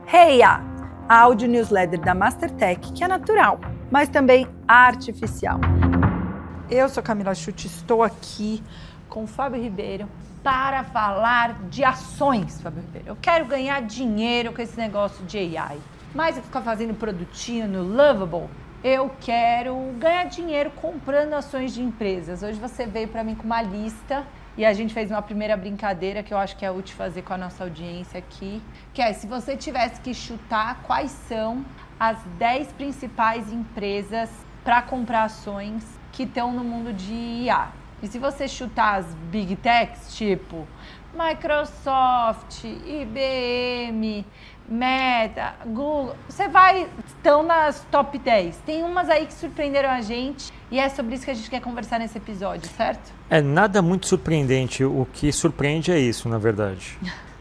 Heia, a áudio newsletter da Mastertech, que é natural, mas também artificial. Eu sou Camila Schutt, estou aqui com o Fábio Ribeiro para falar de ações, Fábio Ribeiro. Eu quero ganhar dinheiro com esse negócio de AI. Mais do que ficar fazendo produtinho no Lovable, eu quero ganhar dinheiro comprando ações de empresas. Hoje você veio para mim com uma lista e a gente fez uma primeira brincadeira que eu acho que é útil fazer com a nossa audiência aqui, que é, se você tivesse que chutar quais são as 10 principais empresas para comprar ações que estão no mundo de IA. E se você chutar as Big Techs, tipo Microsoft, IBM, Meta, Google, estão nas top 10. Tem umas aí que surpreenderam a gente e é sobre isso que a gente quer conversar nesse episódio, certo? É nada muito surpreendente. O que surpreende é isso, na verdade.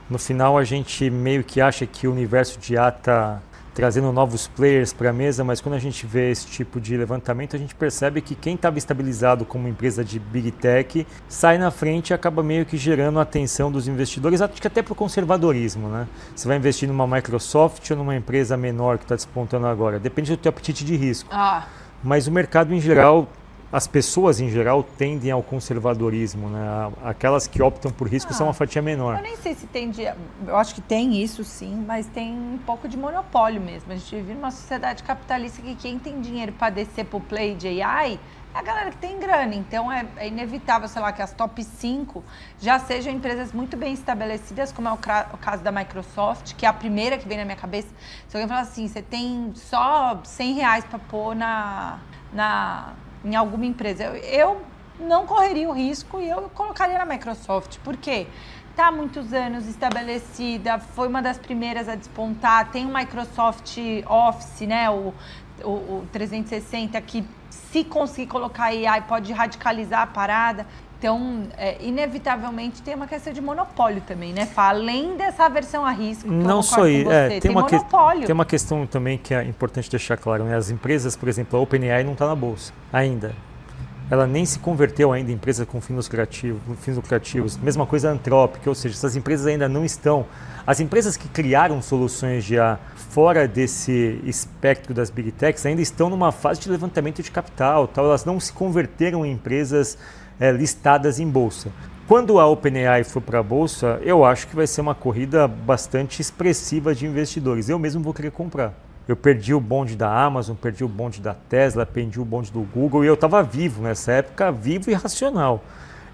No final, a gente meio que acha que o universo de IA está trazendo novos players para a mesa, mas quando a gente vê esse tipo de levantamento, a gente percebe que quem estava estabilizado como empresa de Big Tech sai na frente e acaba meio que gerando a atenção dos investidores, acho que até para o conservadorismo, né? Você vai investir numa Microsoft ou numa empresa menor que está despontando agora? Depende do teu apetite de risco. Mas o mercado em geral, as pessoas em geral tendem ao conservadorismo, né? Aquelas que optam por risco são uma fatia menor. Eu nem sei se tem, eu acho que tem isso sim, mas tem um pouco de monopólio mesmo. A gente vive numa sociedade capitalista que quem tem dinheiro para descer pro play de AI é a galera que tem grana. Então é inevitável, sei lá, que as top 5 já sejam empresas muito bem estabelecidas, como é o caso da Microsoft, que é a primeira que vem na minha cabeça. Se alguém falar assim, você tem só R$100 para pôr em alguma empresa, eu não correria o risco e eu colocaria na Microsoft. Por quê? Está há muitos anos estabelecida, foi uma das primeiras a despontar, tem o Microsoft Office, né, o 360, que se conseguir colocar AI pode radicalizar a parada. Então, inevitavelmente, tem uma questão de monopólio também, né? Além dessa aversão a risco, que não só isso, tem monopólio. Tem uma questão também que é importante deixar claro, né? As empresas, por exemplo, a OpenAI não está na bolsa ainda. Ela nem se converteu ainda em empresa com fins lucrativos. Mesma coisa a Anthropic, ou seja, essas empresas ainda não estão. As empresas que criaram soluções já fora desse espectro das Big Techs ainda estão numa fase de levantamento de capital, tal. Elas não se converteram em empresas listadas em bolsa. Quando a OpenAI for para a bolsa, eu acho que vai ser uma corrida bastante expressiva de investidores. Eu mesmo vou querer comprar. Eu perdi o bonde da Amazon, perdi o bonde da Tesla, perdi o bonde do Google e eu estava vivo nessa época, vivo e racional.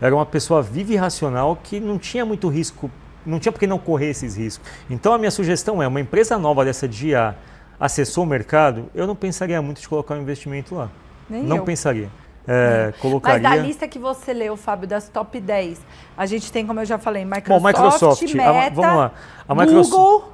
Era uma pessoa viva e racional que não tinha muito risco, não tinha por que não correr esses riscos. Então a minha sugestão é, uma empresa nova dessa de IA acessou o mercado, eu não pensaria muito de colocar um investimento lá. Não pensaria. Colocaria... Mas da lista que você leu, Fábio, das top 10, a gente tem, como eu já falei, Microsoft, Meta, vamos lá. A Google,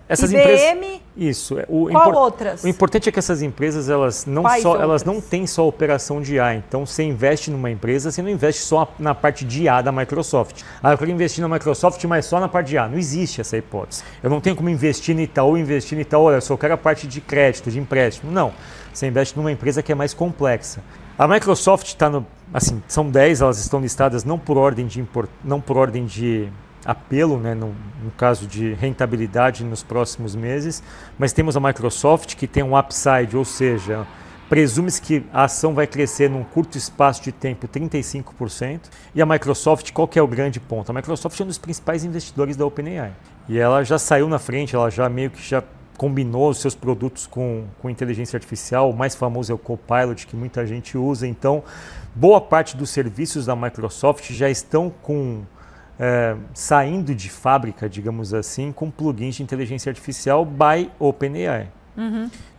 essas IBM, empresas, isso. Qual outras? O importante é que essas empresas, elas não têm só operação de IA. Então, você investe numa empresa, você não investe só na parte de IA da Microsoft. Eu quero investir na Microsoft, mas só na parte de IA. Não existe essa hipótese. Eu não tenho como investir no Itaú, olha, eu só quero a parte de crédito, de empréstimo. Não. Você investe numa empresa que é mais complexa. A Microsoft está são 10, elas estão listadas não por ordem de apelo, né, no caso de rentabilidade nos próximos meses, mas temos a Microsoft que tem um upside, ou seja, presume-se que a ação vai crescer num curto espaço de tempo 35%, e a Microsoft, qual que é o grande ponto? A Microsoft é um dos principais investidores da OpenAI, e ela já saiu na frente, ela já meio que combinou os seus produtos com inteligência artificial. O mais famoso é o Copilot, que muita gente usa. Então, boa parte dos serviços da Microsoft já estão saindo de fábrica, digamos assim, com plugins de inteligência artificial by OpenAI.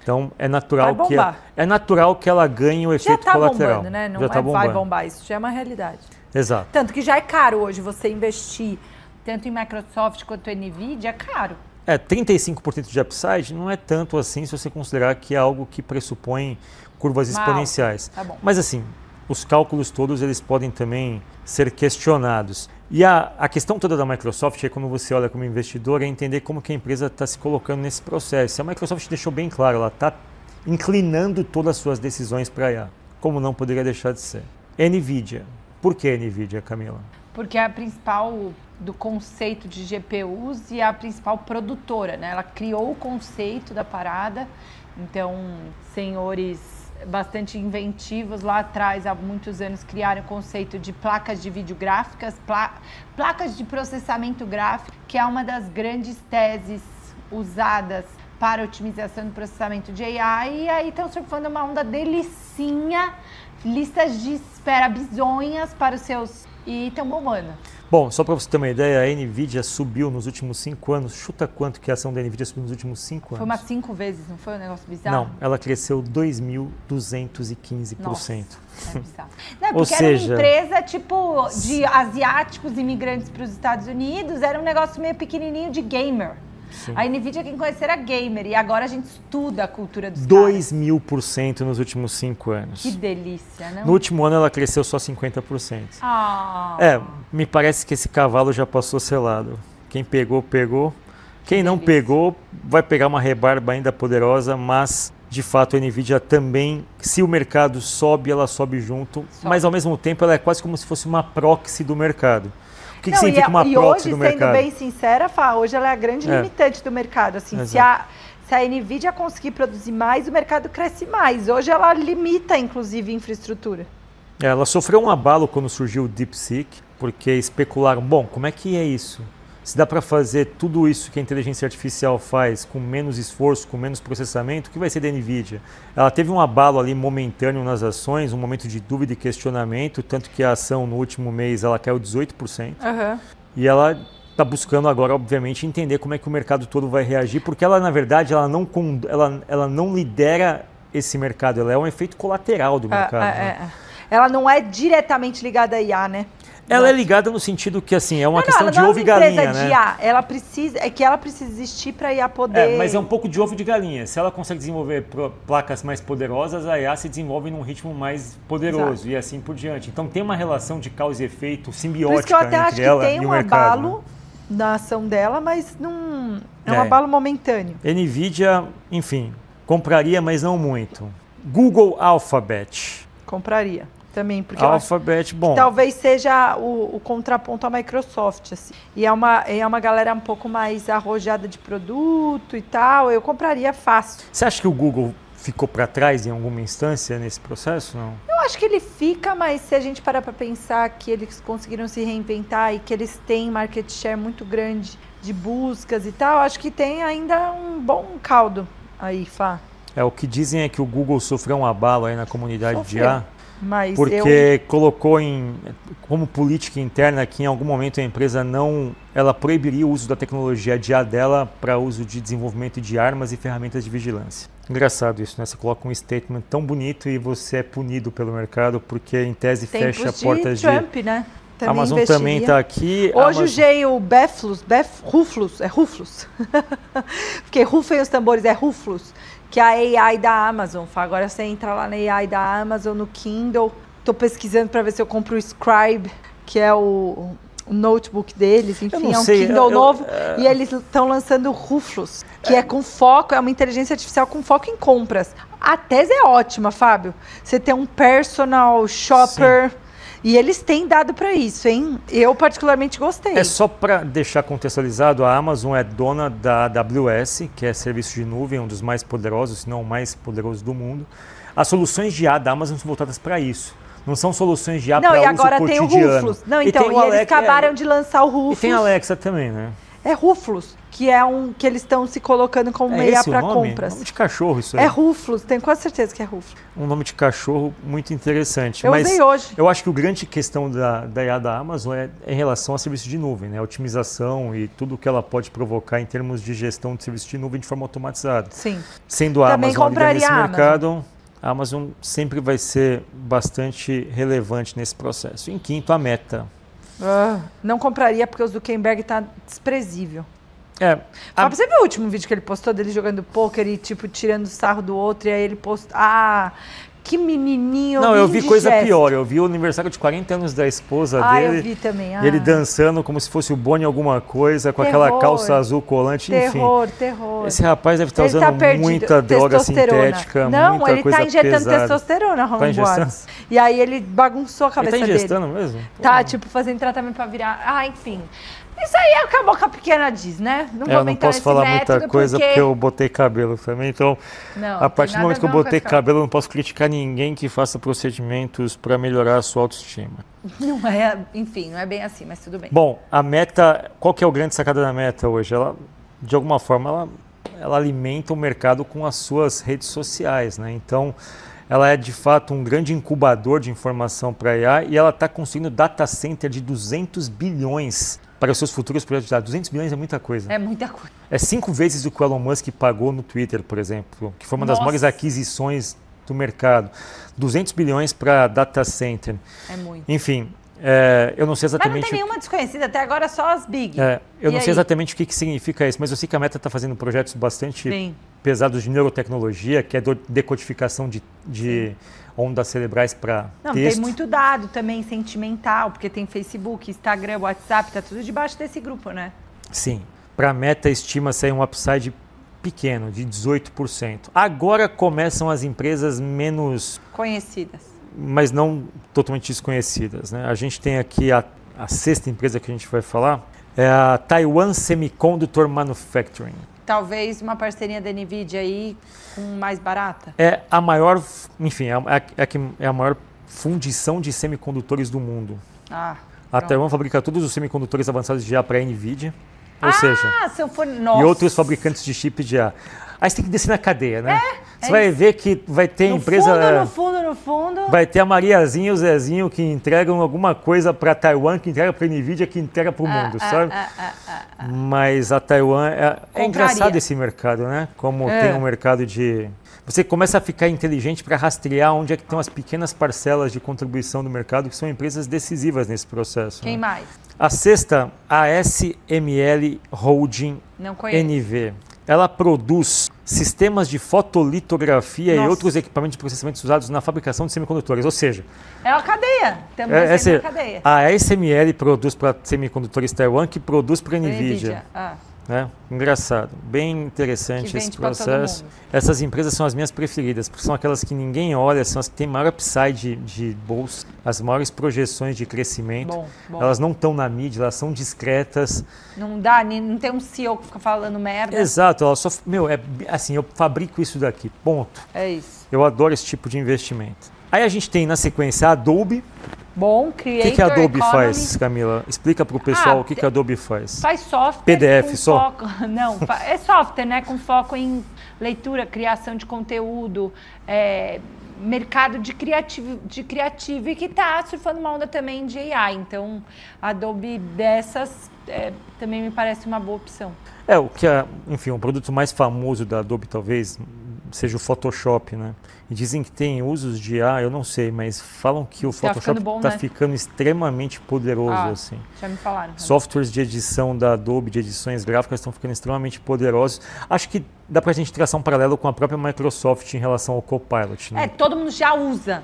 Então, é natural que ela ganhe o efeito colateral. Bombando, né? Não vai bombar, isso já é uma realidade. Exato. Tanto que já é caro hoje você investir tanto em Microsoft quanto em NVIDIA, é caro. 35% de upside não é tanto assim se você considerar que é algo que pressupõe curvas exponenciais. Tá bom. Mas assim, os cálculos todos eles podem também ser questionados. E a questão toda da Microsoft é, quando você olha como investidor, é entender como que a empresa está se colocando nesse processo. A Microsoft deixou bem claro, ela está inclinando todas as suas decisões para IA, como não poderia deixar de ser. NVIDIA. Por que NVIDIA, Camila? porque é a principal do conceito de GPUs e a principal produtora, né? Ela criou o conceito da parada, então senhores bastante inventivos lá atrás, há muitos anos, criaram o conceito de placas de vídeo gráficas, placas de processamento gráfico, que é uma das grandes teses usadas para otimização do processamento de AI, e aí estão surfando uma onda delicinha, listas de espera bizonhas para os seus... e estão bombando. Bom, só para você ter uma ideia, a NVIDIA subiu nos últimos 5 anos. Chuta quanto que a ação da NVIDIA subiu nos últimos 5 anos? Foi umas 5 vezes, não foi um negócio bizarro? Não, ela cresceu 2.215%. Nossa, é bizarro. Não, porque era uma empresa tipo de asiáticos imigrantes para os Estados Unidos, era um negócio meio pequenininho de gamer. Sim. A NVIDIA, quem conhecer, era gamer, e agora a gente estuda a cultura dos 2.000% nos últimos 5 anos. Que delícia, não? No último ano ela cresceu só 50%. Me parece que esse cavalo já passou selado. Quem pegou, pegou. Quem não pegou, vai pegar uma rebarba ainda poderosa, mas de fato a NVIDIA também, se o mercado sobe, ela sobe junto, mas ao mesmo tempo ela é quase como se fosse uma proxy do mercado. O que significa uma proxy do mercado? Sendo bem sincera, Fá, hoje ela é a grande limitante do mercado. Assim, se a NVIDIA conseguir produzir mais, o mercado cresce mais. Hoje ela limita, inclusive, a infraestrutura. Ela sofreu um abalo quando surgiu o DeepSeek, porque especularam, bom, como é que é isso? Se dá para fazer tudo isso que a inteligência artificial faz com menos esforço, com menos processamento, o que vai ser da NVIDIA? Ela teve um abalo ali momentâneo nas ações, um momento de dúvida e questionamento, tanto que a ação no último mês ela caiu 18%. E ela está buscando agora, obviamente, entender como é que o mercado todo vai reagir, porque ela, na verdade, ela não lidera esse mercado, ela é um efeito colateral do mercado. Né? Ela não é diretamente ligada à IA, né? Ela é ligada no sentido que, assim, é uma questão de ovo e galinha, né? Ela precisa existir para a IA poder... mas é um pouco de ovo e de galinha. Se ela consegue desenvolver placas mais poderosas, a IA se desenvolve num ritmo mais poderoso. E assim por diante. Então tem uma relação de causa e efeito simbiótica entre ela e o mercado. Por isso que eu até acho que tem um abalo na ação dela, mas não é um abalo momentâneo. NVIDIA, enfim, compraria, mas não muito. Google Alphabet. Compraria. Também, porque Alphabet, bom. Talvez seja o contraponto à Microsoft, assim. E é uma galera um pouco mais arrojada de produto e tal. Eu compraria fácil. Você acha que o Google ficou para trás em alguma instância nesse processo, não? Eu acho que ele fica, mas se a gente parar para pensar que eles conseguiram se reinventar e que eles têm market share muito grande de buscas e tal, acho que tem ainda um bom caldo aí, Fá. O que dizem é que o Google sofreu um abalo aí na comunidade de IA. Porque colocou como política interna que em algum momento a empresa ela proibiria o uso da tecnologia de IA dela para uso de desenvolvimento de armas e ferramentas de vigilância. Engraçado isso, né? Você coloca um statement tão bonito e você é punido pelo mercado porque em tese fecha portas de Trump, né? A Amazon também está aqui. Hoje o Rufus, é Rufus. Porque rufem os tambores, é Rufus. Que é a AI da Amazon. Agora você entra lá na AI da Amazon, no Kindle. Estou pesquisando para ver se eu compro o Scribe, que é o notebook deles. Enfim, é um Kindle novo. E eles estão lançando o Rufus, que é com foco, é uma inteligência artificial com foco em compras. A tese é ótima, Fábio. Você tem um personal shopper... Sim. E eles têm dado para isso, hein? Eu particularmente gostei. Só para deixar contextualizado, a Amazon é dona da AWS, que é serviço de nuvem, um dos mais poderosos, se não o mais poderoso do mundo. As soluções de IA da Amazon são voltadas para isso. Não são soluções de IA para uso cotidiano. Não, e agora tem o Rufus. Não, então, e eles acabaram de lançar o Rufus. E tem a Alexa também, né? É Rufus, que é que eles estão se colocando como uma IA para compras. É nome de cachorro isso aí. É Rufus, tenho quase certeza que é Rufus. Um nome de cachorro muito interessante. Eu usei hoje. Eu acho que a grande questão da IA da Amazon é em relação a serviço de nuvem, né? A otimização e tudo que ela pode provocar em termos de gestão de serviço de nuvem de forma automatizada. Sim. Sendo a Amazon líder nesse mercado, a Amazon sempre vai ser bastante relevante nesse processo. Em quinto, a Meta. Não compraria porque o Zuckerberg tá desprezível. Você viu o último vídeo que ele postou dele jogando pôquer e tipo tirando sarro do outro e aí ele postou... Que menininho. Não, eu vi coisa pior. Eu vi o aniversário de 40 anos da esposa dele. Eu vi também. E ele dançando como se fosse o Bonnie alguma coisa, com aquela calça azul colante, enfim. Terror. Esse rapaz deve estar usando muita droga sintética, muita ele coisa tá injetando pesada. Testosterona, Roland Boatos. E aí ele bagunçou a cabeça dele. Ele tá injetando mesmo? Tá, tipo, fazendo tratamento pra virar... enfim. Isso aí é o que a boca pequena diz, né? Eu não posso falar muita coisa porque eu botei cabelo também. Então, a partir do momento que eu botei cabelo, eu não posso criticar ninguém que faça procedimentos para melhorar a sua autoestima. Não é, enfim, não é bem assim, mas tudo bem. Bom, a Meta, qual que é o grande sacada da Meta hoje? Ela, de alguma forma, ela alimenta o mercado com as suas redes sociais, né? Então, ela é de fato um grande incubador de informação para a IA e ela está construindo data center de 200 bilhões para os seus futuros projetos de dados. 200 bilhões é muita coisa. É muita coisa. É 5 vezes o que o Elon Musk pagou no Twitter, por exemplo, que foi uma das maiores aquisições do mercado. 200 bilhões para data center. É muito. Enfim, eu não sei exatamente... Mas não tem nenhuma desconhecida, até agora só as big. Eu não sei exatamente o que significa isso, mas eu sei que a Meta está fazendo projetos bastante pesados de neurotecnologia, que é decodificação de ondas cerebrais para texto. Tem muito dado também sentimental, porque tem Facebook, Instagram, WhatsApp, tá tudo debaixo desse grupo, né? Sim. Para a Meta, estima-se um upside pequeno, de 18%. Agora começam as empresas menos... conhecidas. Mas não totalmente desconhecidas, né? A gente tem aqui a sexta empresa que a gente vai falar, é a Taiwan Semiconductor Manufacturing. Talvez uma parceria da NVIDIA aí com mais barata? É a maior, enfim, é a maior fundição de semicondutores do mundo. A Taiwan fabrica todos os semicondutores avançados de IA para a NVIDIA, ou seja, e outros fabricantes de chip de IA. Aí você tem que descer na cadeia, né? Você vai ver que vai ter empresa... No fundo. Vai ter a Mariazinha e o Zezinho que entregam alguma coisa para Taiwan, que entrega para a NVIDIA, que entrega para o mundo, sabe? Mas a Taiwan... É engraçado esse mercado, né? Como tem um mercado de... Você começa a ficar inteligente para rastrear onde é que estão as pequenas parcelas de contribuição do mercado, que são empresas decisivas nesse processo. Quem mais? A sexta, a SML Holding NV. Ela produz sistemas de fotolitografia e outros equipamentos de processamento usados na fabricação de semicondutores, ou seja... É uma cadeia, também é uma cadeia. A SML produz para semicondutores Taiwan, que produz para a NVIDIA. Né? Engraçado, bem interessante esse processo. Essas empresas são as minhas preferidas, porque são aquelas que ninguém olha, são as que têm maior upside de bolsa, as maiores projeções de crescimento. Elas não estão na mídia, elas são discretas. Não dá, não tem um CEO que fica falando merda. Exato, ela só, assim, eu fabrico isso daqui, ponto. É isso. Eu adoro esse tipo de investimento. Aí a gente tem na sequência a Adobe. Creator O que a Adobe faz, Camila? Explica para o pessoal o que a Adobe faz. Faz software. PDF só? Não, é software, né? Com foco em leitura, criação de conteúdo, mercado de criativo e que está surfando uma onda também de AI. Então, a Adobe dessas também me parece uma boa opção. Enfim, o produto mais famoso da Adobe talvez seja o Photoshop, né? E dizem que tem usos de IA, eu não sei, mas falam que o Photoshop está ficando extremamente poderoso, assim. Já me falaram. Softwares de edição da Adobe, de edições gráficas, estão ficando extremamente poderosos. Acho que dá para a gente traçar um paralelo com a própria Microsoft em relação ao Copilot, né? Todo mundo já usa.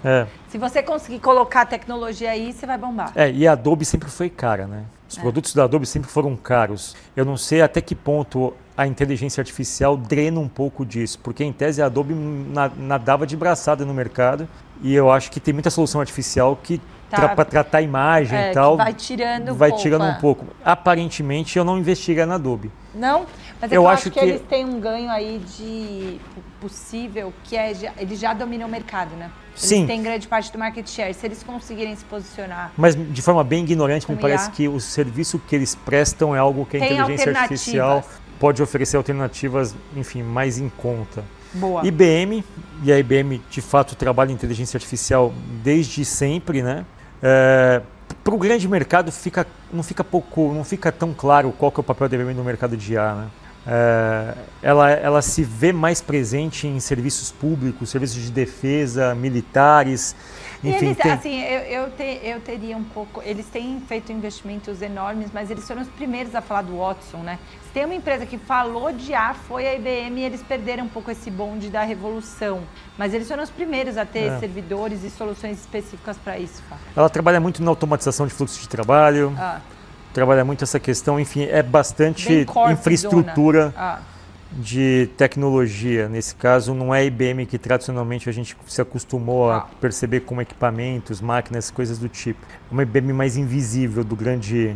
Se você conseguir colocar a tecnologia aí, você vai bombar. E a Adobe sempre foi cara, né? Os produtos da Adobe sempre foram caros. Eu não sei até que ponto a inteligência artificial drena um pouco disso, porque em tese a Adobe nadava de braçada no mercado e eu acho que tem muita solução artificial que para tratar a imagem e tal, vai tirando um pouco. Aparentemente eu não investiria na Adobe. Não? Mas eu acho que eles têm um ganho aí de possível, que eles já dominam o mercado, né? Eles têm grande parte do market share. Se eles conseguirem se posicionar... Mas de forma bem ignorante, me parece que o serviço que eles prestam é algo que a inteligência artificial pode oferecer alternativas, enfim, mais em conta. Boa. IBM, e a IBM de fato trabalha em inteligência artificial desde sempre, né? Para o grande mercado não fica tão claro qual que é o papel da IBM no mercado de IA, né? ela se vê mais presente em serviços públicos, serviços de defesa, militares. Enfim, eles, assim, eu teria um pouco... Eles têm feito investimentos enormes, mas eles foram os primeiros a falar do Watson, né? Se tem uma empresa que falou de IA, foi a IBM, e eles perderam um pouco esse bonde da revolução. Mas eles foram os primeiros a ter servidores e soluções específicas para isso. Ela trabalha muito na automatização de fluxo de trabalho, trabalha muito essa questão, enfim, é bastante infraestrutura de tecnologia. Nesse caso, não é a IBM que tradicionalmente a gente se acostumou a perceber como equipamentos, máquinas, coisas do tipo. É uma IBM mais invisível do grande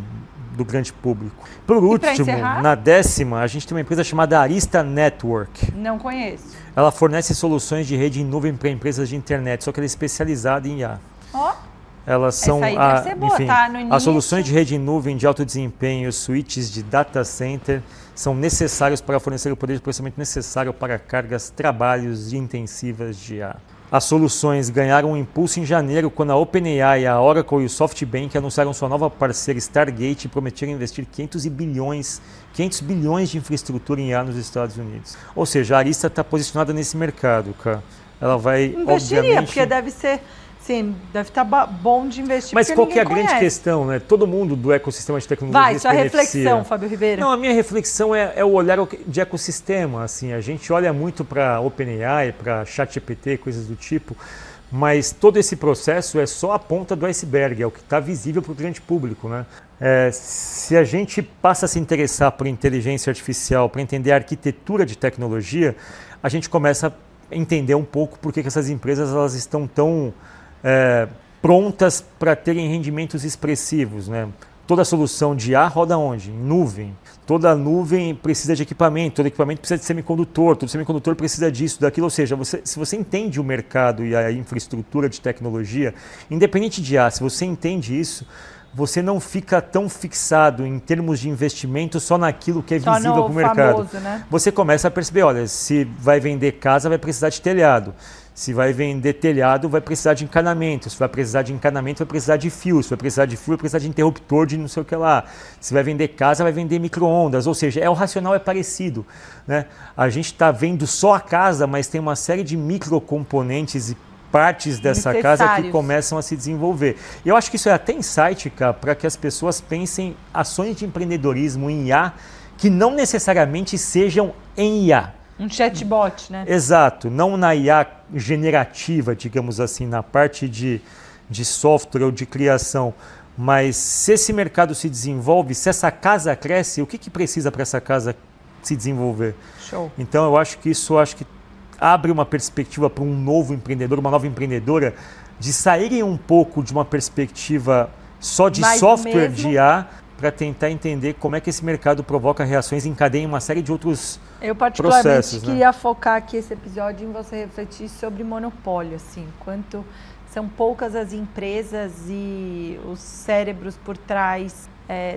público. Por último, na 10ª, a gente tem uma empresa chamada Arista Network. Não conheço. Ela fornece soluções de rede em nuvem para empresas de internet, só que ela é especializada em IA. Elas são as soluções de rede em nuvem de alto desempenho, switches de data center, são necessários para fornecer o poder de processamento necessário para cargas trabalhos intensivas de IA. As soluções ganharam um impulso em janeiro quando a OpenAI, a Oracle e o SoftBank anunciaram sua nova parceira Stargate e prometeram investir 500 bilhões de infraestrutura em IA nos Estados Unidos. Ou seja, a Arista está posicionada nesse mercado, cara. Ela vai, investiria, porque deve ser... Sim, deve estar bom de investir. Mas qual que é a grande questão, né? Todo mundo do ecossistema de tecnologia sua reflexão, Fábio Ribeiro. Não, a minha reflexão é o olhar de ecossistema. Assim, a gente olha muito para OpenAI, para ChatGPT, coisas do tipo, mas todo esse processo é só a ponta do iceberg, é o que está visível para o grande público, né? Se a gente passa a se interessar por inteligência artificial, para entender a arquitetura de tecnologia, a gente começa a entender um pouco por que essas empresas elas estão tão prontas para terem rendimentos expressivos, né? Toda solução de IA roda onde? Em nuvem. Toda nuvem precisa de equipamento, todo equipamento precisa de semicondutor, todo semicondutor precisa disso, daquilo. Ou seja, se você entende o mercado e a infraestrutura de tecnologia, independente de IA, se você entende isso, você não fica tão fixado em termos de investimento só naquilo que é visível para o mercado. Famoso, né? Você começa a perceber, olha, se vai vender casa, vai precisar de telhado. Se vai vender telhado, vai precisar de encanamento. Se vai precisar de encanamento, vai precisar de fio. Se vai precisar de fio, vai precisar de interruptor de não sei o que lá. Se vai vender casa, vai vender micro-ondas. Ou seja, o racional é parecido, né? A gente está vendo só a casa, mas tem uma série de microcomponentes e partes dessa casa que começam a se desenvolver. E eu acho que isso é até insight, cara, para que as pessoas pensem ações de empreendedorismo em IA que não necessariamente sejam em IA. Um chatbot, né? Exato, não na IA generativa, digamos assim, na parte de software ou de criação, mas se esse mercado se desenvolve, se essa casa cresce, o que precisa para essa casa se desenvolver? Show. Então eu acho que isso abre uma perspectiva para um novo empreendedor, uma nova empreendedora, de saírem um pouco de uma perspectiva só de software de IA, para tentar entender como é que esse mercado provoca reações em cadeia em uma série de outros processos. Eu particularmente queria focar aqui esse episódio em você refletir sobre monopólio, assim, quanto são poucas as empresas e os cérebros por trás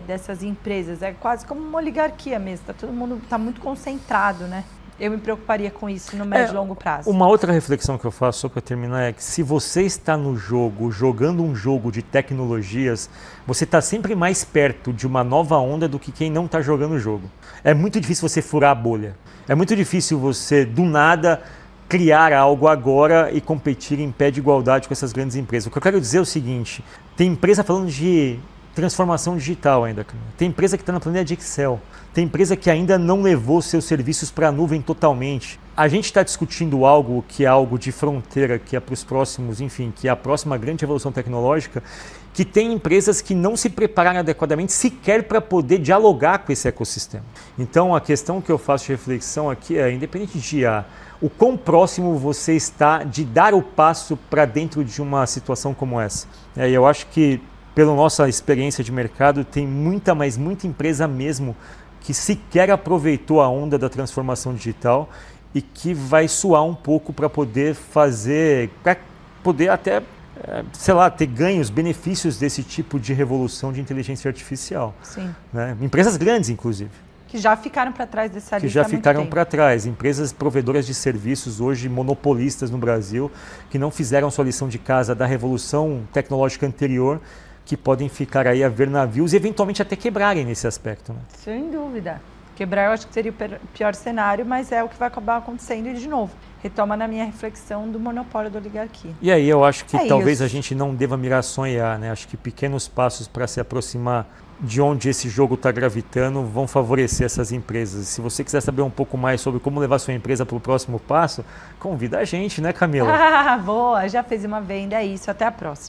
dessas empresas. É quase como uma oligarquia mesmo, todo mundo está muito concentrado, né? Eu me preocuparia com isso no médio e longo prazo. Uma outra reflexão que eu faço, só para terminar, é que se você está no jogo, jogando um jogo de tecnologias, você está sempre mais perto de uma nova onda do que quem não está jogando o jogo. É muito difícil você furar a bolha. É muito difícil você, do nada, criar algo agora e competir em pé de igualdade com essas grandes empresas. O que eu quero dizer é o seguinte, tem empresa falando de transformação digital ainda. Tem empresa que está na planilha de Excel. Tem empresa que ainda não levou seus serviços para a nuvem totalmente. A gente está discutindo algo que é algo de fronteira, que é para os próximos, enfim, que é a próxima grande revolução tecnológica, que tem empresas que não se prepararam adequadamente sequer para poder dialogar com esse ecossistema. Então, a questão que eu faço de reflexão aqui é, independente de IA, o quão próximo você está de dar o passo para dentro de uma situação como essa. Eu acho que, pela nossa experiência de mercado, tem muita empresa mesmo que sequer aproveitou a onda da transformação digital e que vai suar um pouco para poder até, sei lá, ter ganhos, benefícios desse tipo de revolução de inteligência artificial. Sim. Né? Empresas grandes, inclusive. Que já ficaram para trás dessa lista. Que já ficaram para trás. Empresas provedoras de serviços, hoje monopolistas no Brasil, que não fizeram sua lição de casa da revolução tecnológica anterior, que podem ficar aí a ver navios e eventualmente até quebrarem nesse aspecto. Né? Sem dúvida. Quebrar eu acho que seria o pior cenário, mas é o que vai acabar acontecendo e, de novo, retoma na minha reflexão do monopólio da oligarquia. E aí eu acho que talvez a gente não deva mirar só em IA, né? Acho que pequenos passos para se aproximar de onde esse jogo está gravitando vão favorecer essas empresas. Se você quiser saber um pouco mais sobre como levar sua empresa para o próximo passo, convida a gente, né, Camila? Boa, já fez uma venda, é isso. Até a próxima.